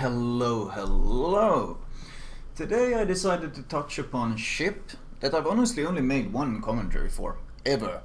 Hello. Today I decided to touch upon a ship that I've honestly only made one commentary for, ever.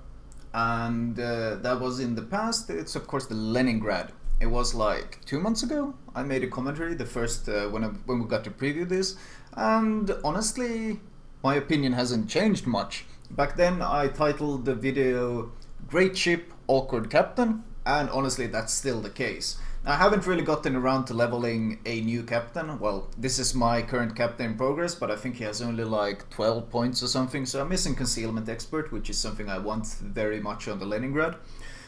And that was in the past. It's of course the Leningrad. It was like 2 months ago. I made a commentary, the first when we got to preview this, and honestly, my opinion hasn't changed much. Back then, I titled the video "Great Ship, Awkward Captain," and honestly, that's still the case. I haven't really gotten around to leveling a new captain. Well, this is my current captain in progress, but I think he has only like 12 points or something, so I'm missing Concealment Expert, which is something I want very much on the Leningrad.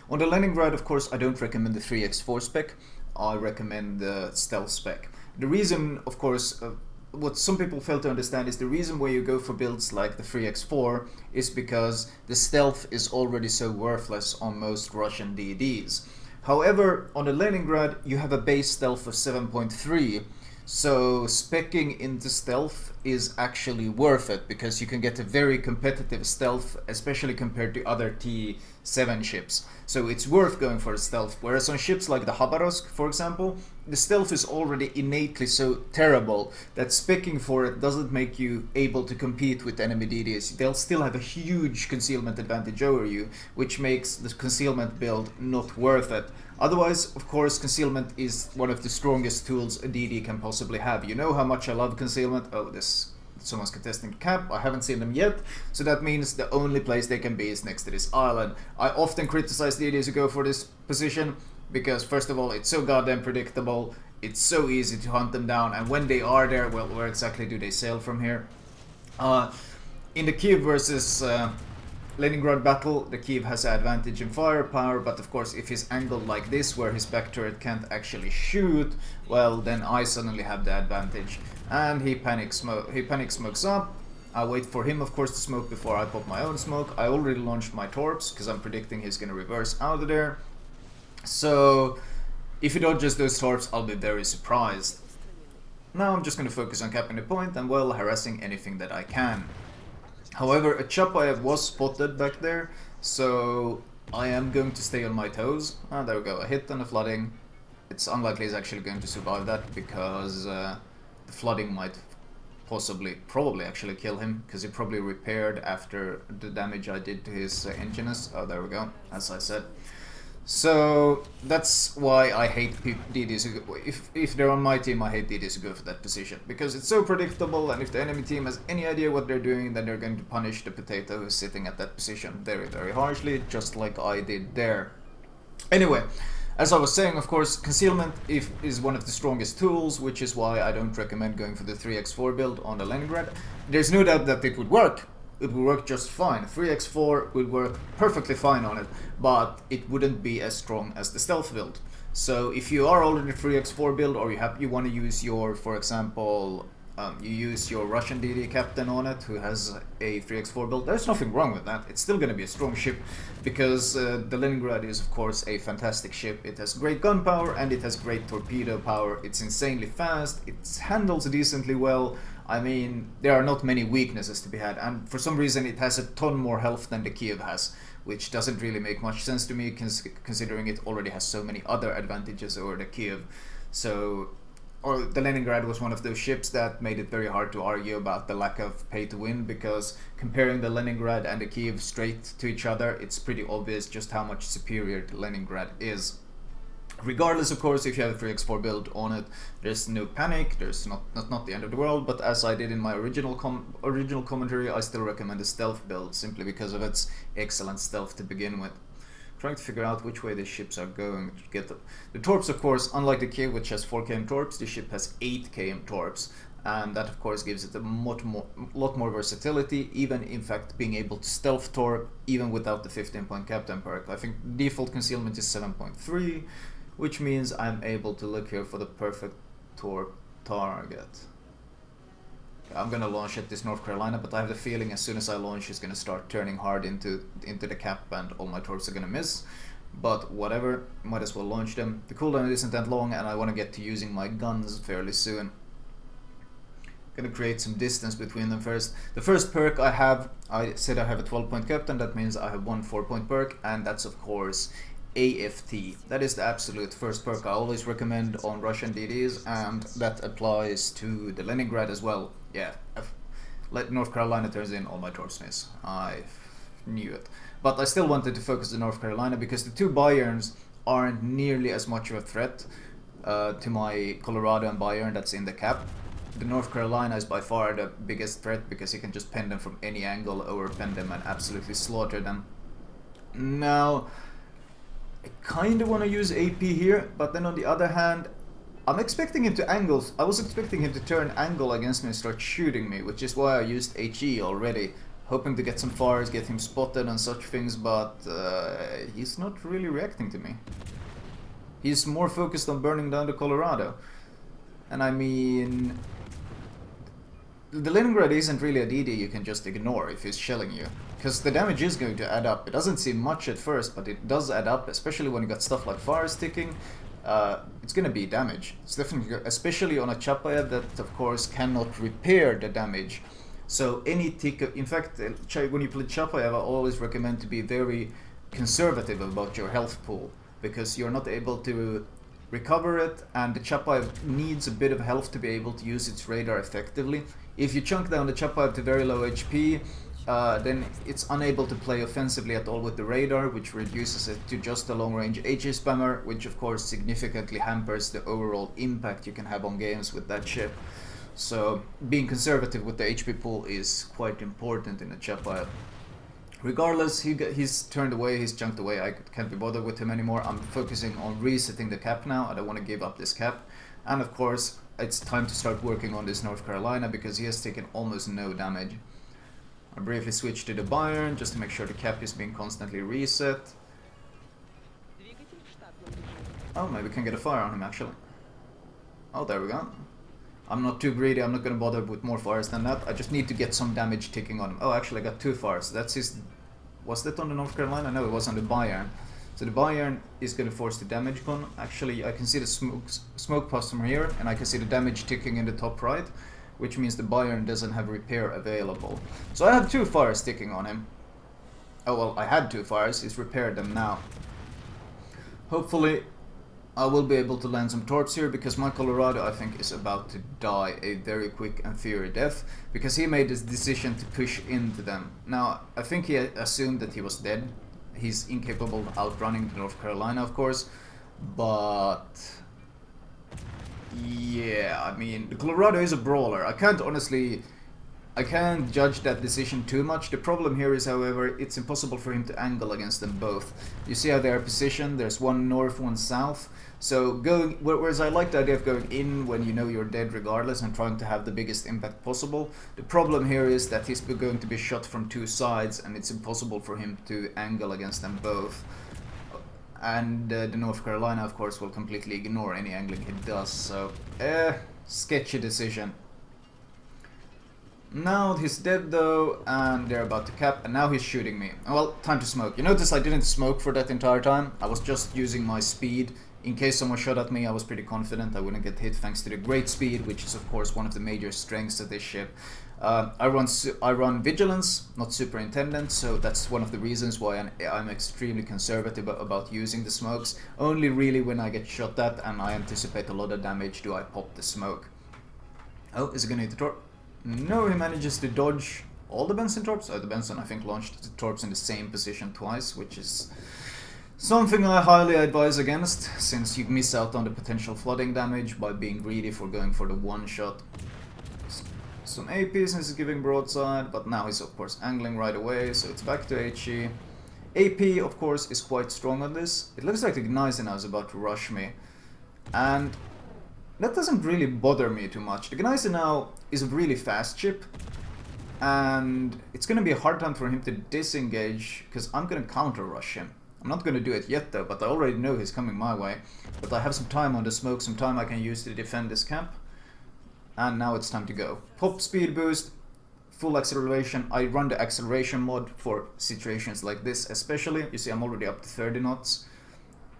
On the Leningrad, of course, I don't recommend the 3x4 spec, I recommend the stealth spec. The reason, of course, what some people fail to understand is the reason why you go for builds like the 3x4 is because the stealth is already so worthless on most Russian DDs. However, on the Leningrad, you have a base stealth of 7.3, so speccing into stealth is actually worth it because you can get a very competitive stealth, especially compared to other T7 ships. So it's worth going for the stealth, whereas on ships like the Khabarovsk, for example, the stealth is already innately so terrible that speccing for it doesn't make you able to compete with enemy DDs. They'll still have a huge concealment advantage over you, which makes the concealment build not worth it. Otherwise, of course, concealment is one of the strongest tools a DD can possibly have. You know how much I love concealment. Oh, someone's contesting cap. I haven't seen them yet, so that means the only place they can be is next to this island. I often criticize DDs who go for this position because, first of all, it's so goddamn predictable. It's so easy to hunt them down, and when they are there, well, where exactly do they sail from here? In the Kiev versus Leningrad battle, the Kiev has an advantage in firepower, but of course if he's angled like this where his back turret can't actually shoot, well then I suddenly have the advantage. And he panic smokes up. I wait for him of course to smoke before I pop my own smoke. I already launched my torps because I'm predicting he's gonna reverse out of there. So if he dodges those torps, I'll be very surprised. Now I'm just gonna focus on capping the point and well harassing anything that I can. However, a Chapayev was spotted back there, so I am going to stay on my toes. Ah, there we go, a hit on the flooding. It's unlikely he's actually going to survive that because the flooding might probably actually kill him, because he probably repaired after the damage I did to his engines. Oh, there we go, as I said. So that's why I hate DDs who go, if they're on my team, I hate DDs who go for that position because it's so predictable, and if the enemy team has any idea what they're doing, then they're going to punish the potato who's sitting at that position very harshly, just like I did there. Anyway, as I was saying, of course, concealment is one of the strongest tools, which is why I don't recommend going for the 3x4 build on the Leningrad. There's no doubt that it would work. It would work just fine. 3x4 would work perfectly fine on it, but it wouldn't be as strong as the stealth build. So if you are already 3x4 build, or you want to use your, for example, you use your Russian DD captain on it who has a 3x4 build, there's nothing wrong with that. It's still going to be a strong ship because the Leningrad is of course a fantastic ship. It has great gun power and it has great torpedo power. It's insanely fast, it handles decently well. I mean, there are not many weaknesses to be had, and for some reason it has a ton more health than the Kiev has, which doesn't really make much sense to me considering it already has so many other advantages over the Kiev. So, or the Leningrad was one of those ships that made it very hard to argue about the lack of pay to win, because comparing the Leningrad and the Kiev straight to each other, it's pretty obvious just how much superior the Leningrad is. Regardless, of course, if you have a 3x4 build on it, there's no panic, there's not the end of the world, but as I did in my original commentary, I still recommend the stealth build, simply because of its excellent stealth to begin with. Trying to figure out which way the ships are going to get them. The torps, of course, unlike the Kiev, which has 4 km torps, the ship has 8 km torps, and that of course gives it a lot more versatility, even in fact being able to stealth torp even without the 15-point captain perk. I think default concealment is 7.3, which means I'm able to look here for the perfect torp target. I'm gonna launch at this North Carolina, but I have the feeling as soon as I launch it's gonna start turning hard into the cap and all my torps are gonna miss. But whatever, might as well launch them. The cooldown isn't that long and I want to get to using my guns fairly soon. Gonna create some distance between them first. The first perk I said I have a 12-point captain, that means I have one 4-point perk, and that's of course AFT. That is the absolute first perk I always recommend on Russian DDs, and that applies to the Leningrad as well. Yeah, let North Carolina turns in all my torps miss. I knew it. But I still wanted to focus on North Carolina because the two Bayerns aren't nearly as much of a threat to my Colorado and Bayern that's in the cap. The North Carolina is by far the biggest threat because you can just pen them from any angle, overpen them and absolutely slaughter them. Now, I kind of want to use AP here, but then on the other hand, I'm expecting him to angle. I was expecting him to turn angle against me and start shooting me, which is why I used HE already, hoping to get some fires, get him spotted and such things, but he's not really reacting to me. He's more focused on burning down the Colorado. And I mean, the Leningrad isn't really a DD you can just ignore if he's shelling you, because the damage is going to add up. It doesn't seem much at first, but it does add up, especially when you got stuff like fires ticking. It's gonna be damage. It's definitely, especially on a Chapayev that of course cannot repair the damage. So any tick, in fact, when you play Chapayev, I always recommend to be very conservative about your health pool, because you're not able to recover it, and the Chapayev needs a bit of health to be able to use its radar effectively. If you chunk down the Chapayev to very low HP, then it's unable to play offensively at all with the radar, which reduces it to just a long-range HE spammer, which of course significantly hampers the overall impact you can have on games with that ship. So being conservative with the HP pool is quite important in a Chapayev. Regardless, he's turned away, he's junked away, I can't be bothered with him anymore. I'm focusing on resetting the cap now, I don't want to give up this cap. And of course, it's time to start working on this North Carolina because he has taken almost no damage. I briefly switch to the Bayern just to make sure the cap is being constantly reset. Oh, maybe we can get a fire on him actually. Oh, there we go. I'm not too greedy, I'm not going to bother with more fires than that. I just need to get some damage ticking on him. Oh, actually I got 2 fires. That's his... Was that on the North Carolina? No, it was on the Bayern. So the Bayern is going to force the damage gun. Actually, I can see the smoke pass from here, and I can see the damage ticking in the top right, which means the Bayern doesn't have repair available. So I have 2 fires ticking on him. Oh well, I had 2 fires, he's repaired them now. Hopefully I will be able to land some torps here, because my Colorado, I think, is about to die a very quick and fiery death, because he made this decision to push into them. Now, I think he assumed that he was dead. He's incapable of outrunning the North Carolina, of course, but... yeah, I mean, the Colorado is a brawler. I can't judge that decision too much. The problem here is, however, it's impossible for him to angle against them both. You see how they are positioned? There's one north, one south. So whereas I like the idea of going in when you know you're dead regardless and trying to have the biggest impact possible, the problem here is that he's going to be shot from 2 sides and it's impossible for him to angle against them both. And the North Carolina, of course, will completely ignore any angling he does, so sketchy decision. Now he's dead though, and they're about to cap, and now he's shooting me. Well, time to smoke. You notice I didn't smoke for that entire time. I was just using my speed. In case someone shot at me, I was pretty confident I wouldn't get hit thanks to the great speed, which is of course one of the major strengths of this ship. I run Vigilance, not Superintendent, so that's one of the reasons why I'm extremely conservative about using the smokes. Only really when I get shot at and I anticipate a lot of damage do I pop the smoke. Oh, is he gonna hit the torp? No, he manages to dodge all the Benson torps. Oh, the Benson I think launched the torps in the same position twice, which is something I highly advise against, since you miss out on the potential flooding damage by being greedy for going for the one shot. Some AP since he's giving broadside, but now he's of course angling right away, so it's back to HE. AP of course is quite strong on this. It looks like the Gneisenau is about to rush me, and that doesn't really bother me too much. The Gneisenau is a really fast ship, and it's going to be a hard time for him to disengage, because I'm going to counter rush him. I'm not going to do it yet though, but I already know he's coming my way. But I have some time on the smoke, some time I can use to defend this camp. And now it's time to go. Pop speed boost, full acceleration. I run the acceleration mod for situations like this especially. You see I'm already up to 30 knots.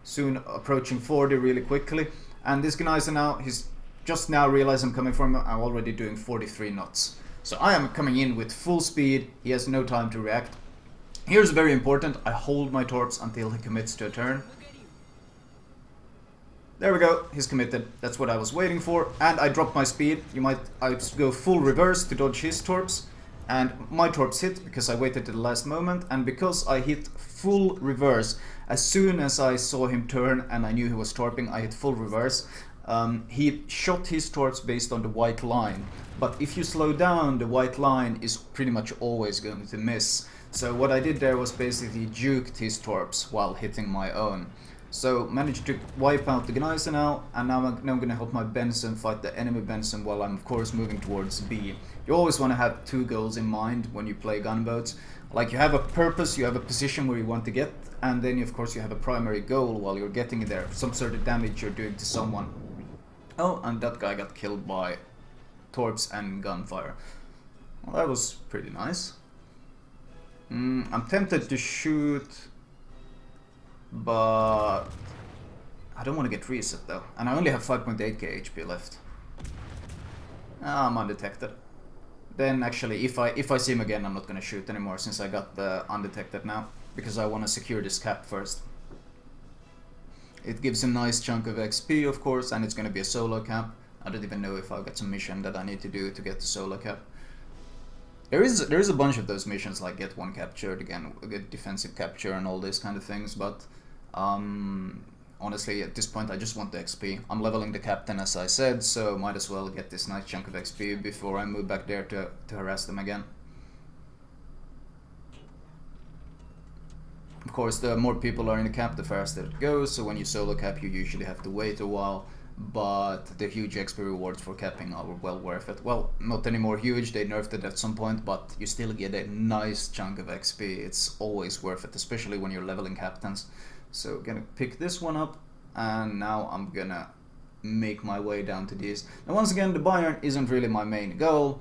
Soon approaching 40 really quickly. And this Gneisenau, he's just now realized I'm coming from him. I'm already doing 43 knots. So I am coming in with full speed. He has no time to react. Here's very important, I hold my torps until he commits to a turn. There we go, he's committed. That's what I was waiting for. And I dropped my speed. I go full reverse to dodge his torps. And my torps hit because I waited to the last moment. And because I hit full reverse, as soon as I saw him turn and I knew he was torping, I hit full reverse. He shot his torps based on the white line. But if you slow down, the white line is pretty much always going to miss. So what I did there was basically juked his torps while hitting my own. So managed to wipe out the Gneiser now, and now I'm going to help my Benson fight the enemy Benson while I'm of course moving towards B. You always want to have two goals in mind when you play gunboats. Like you have a purpose, you have a position where you want to get, and then of course you have a primary goal while you're getting there, some sort of damage you're doing to someone. Oh, and that guy got killed by torps and gunfire. Well, that was pretty nice. I'm tempted to shoot, but I don't want to get reset though, and I only have 5.8k HP left. I'm undetected. Then actually, if I see him again, I'm not going to shoot anymore since I got the undetected now, because I want to secure this cap first. It gives a nice chunk of XP, of course, and it's going to be a solo cap. I don't even know if I've got some mission that I need to do to get the solo cap. There is a bunch of those missions like get one captured again, get defensive capture and all these kind of things, but honestly at this point I just want the XP. I'm leveling the captain as I said, so might as well get this nice chunk of XP before I move back there to harass them again. Of course, the more people are in the cap, the faster it goes, so when you solo cap you usually have to wait a while. But the huge XP rewards for capping are well worth it. Well, not anymore huge, they nerfed it at some point, but you still get a nice chunk of XP. It's always worth it, especially when you're leveling captains. So gonna pick this one up, and now I'm gonna make my way down to these. Now once again, the Bayern isn't really my main goal.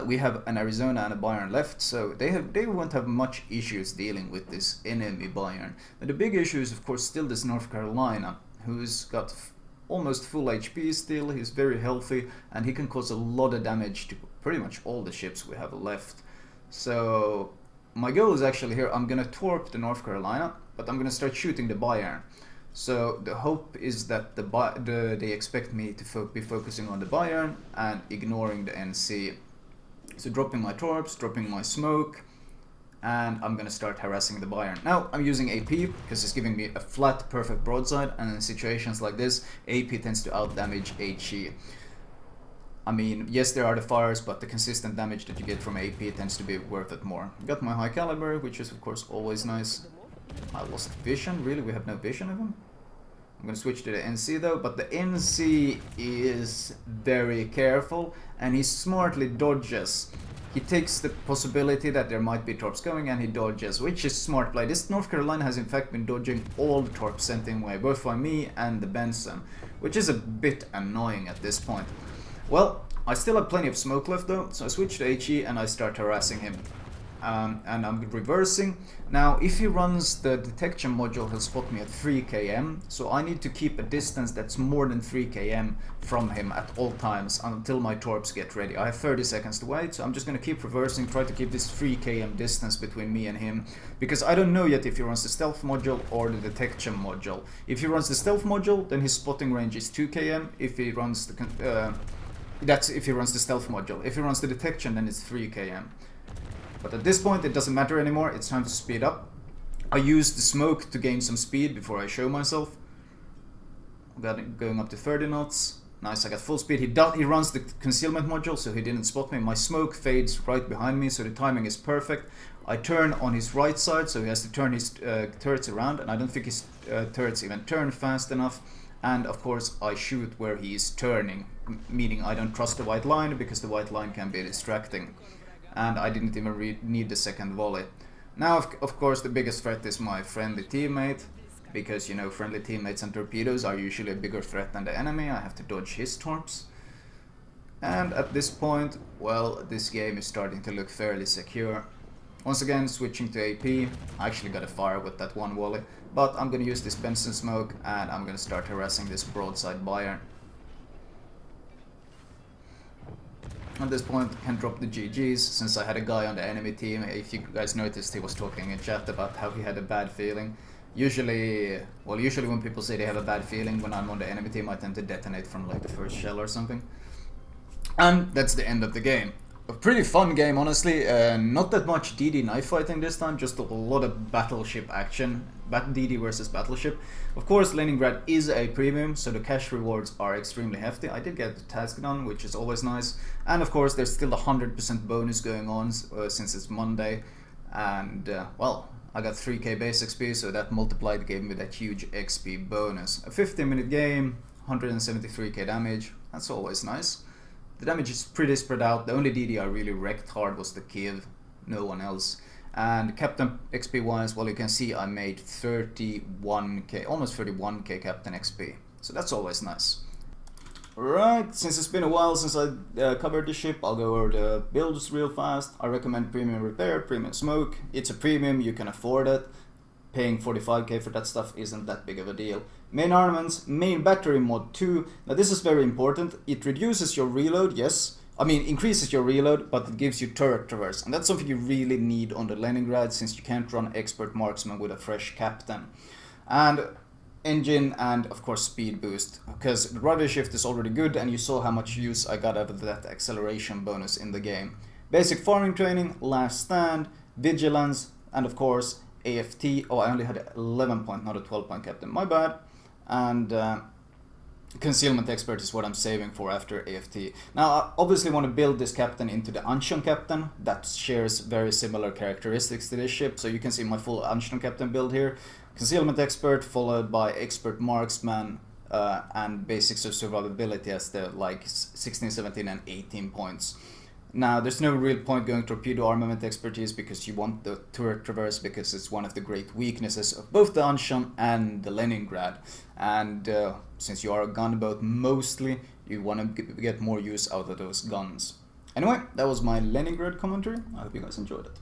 We have an Arizona and a Bayern left, so they won't have much issues dealing with this enemy Bayern. But the big issue is of course still this North Carolina, who's got almost full HP still, he's very healthy, and he can cause a lot of damage to pretty much all the ships we have left. So my goal is actually here, I'm gonna torp the North Carolina, but I'm gonna start shooting the Bayern. So the hope is that they expect me to be focusing on the Bayern and ignoring the NC. So dropping my torps, dropping my smoke, and I'm gonna start harassing the Bayern. Now I'm using AP because it's giving me a flat perfect broadside, and in situations like this AP tends to outdamage HE. I mean, yes there are the fires, but the consistent damage that you get from AP tends to be worth it more. Got my high caliber, which is of course always nice. I lost vision, really? We have no vision of him? I'm gonna switch to the NC though, but the NC is very careful and he smartly dodges. He takes the possibility that there might be torps going and he dodges, which is smart play. This North Carolina has in fact been dodging all the torps sent in way, both by me and the Benson, which is a bit annoying at this point. Well, I still have plenty of smoke left though, so I switch to HE and I start harassing him. And I'm reversing. Now if he runs the detection module, he'll spot me at 3 km, so I need to keep a distance that's more than 3 km from him at all times until my torps get ready. I have 30 seconds to wait, so I'm just gonna keep reversing, try to keep this 3 km distance between me and him, because I don't know yet if he runs the stealth module or the detection module. If he runs the stealth module, then his spotting range is 2 km. If he runs the that's if he runs the stealth module. If he runs the detection, then it's 3 km. But at this point it doesn't matter anymore, it's time to speed up. I used the smoke to gain some speed before I show myself. Got it going up to 30 knots. Nice, I got full speed. He runs the concealment module, so he didn't spot me. My smoke fades right behind me, so the timing is perfect. I turn on his right side, so he has to turn his turrets around, and I don't think his turrets even turn fast enough. And of course I shoot where he is turning, meaning I don't trust the white line because the white line can be distracting. And I didn't even need the second volley. Now of course the biggest threat is my friendly teammate, because you know friendly teammates and torpedoes are usually a bigger threat than the enemy. I have to dodge his torps. And at this point, well, this game is starting to look fairly secure. Once again switching to AP. I actually got a fire with that one volley, but I'm gonna use this Benson smoke and I'm gonna start harassing this broadside Bayern. At this point, I can drop the GGs, since I had a guy on the enemy team. If you guys noticed, he was talking in chat about how he had a bad feeling. Usually, well, usually when people say they have a bad feeling when I'm on the enemy team, I tend to detonate from like the first shell or something. And that's the end of the game. A pretty fun game, honestly. Not that much DD knife fighting this time, just a lot of battleship action. DD versus battleship. Of course, Leningrad is a premium, so the cash rewards are extremely hefty. I did get the task done, which is always nice. And of course, there's still a 100% bonus going on since it's Monday. And, well, I got 3k base XP, so that multiplied gave me that huge XP bonus. A 15-minute game, 173k damage. That's always nice. The damage is pretty spread out. The only DD I really wrecked hard was the Kiev, no one else. And Captain XP wise, well, you can see I made 31k, almost 31k Captain XP. So that's always nice. Right, since it's been a while since I covered the ship, I'll go over the builds real fast. I recommend Premium Repair, Premium Smoke. It's a premium, you can afford it. Paying 45k for that stuff isn't that big of a deal. Main armaments, main battery mod 2. Now this is very important. It reduces your reload, yes. I mean, increases your reload, but it gives you turret traverse. And that's something you really need on the Leningrad, since you can't run expert marksman with a fresh captain. And engine and of course speed boost, because the rudder shift is already good and you saw how much use I got out of that acceleration bonus in the game. Basic farming training, last stand, vigilance, and of course AFT. Oh, I only had 11 point, not a 12 point captain, my bad. And concealment expert is what I'm saving for after AFT. Now I obviously want to build this captain into the Anshan captain that shares very similar characteristics to this ship, so you can see my full Anshan captain build here. Concealment expert followed by expert marksman and basics of survivability as the like 16, 17 and 18 points. Now there's no real point going torpedo armament expertise because you want the turret traverse, because it's one of the great weaknesses of both the Anshan and the Leningrad. And since you are a gunboat mostly, you want to get more use out of those guns. Anyway, that was my Leningrad commentary. I hope you guys enjoyed it.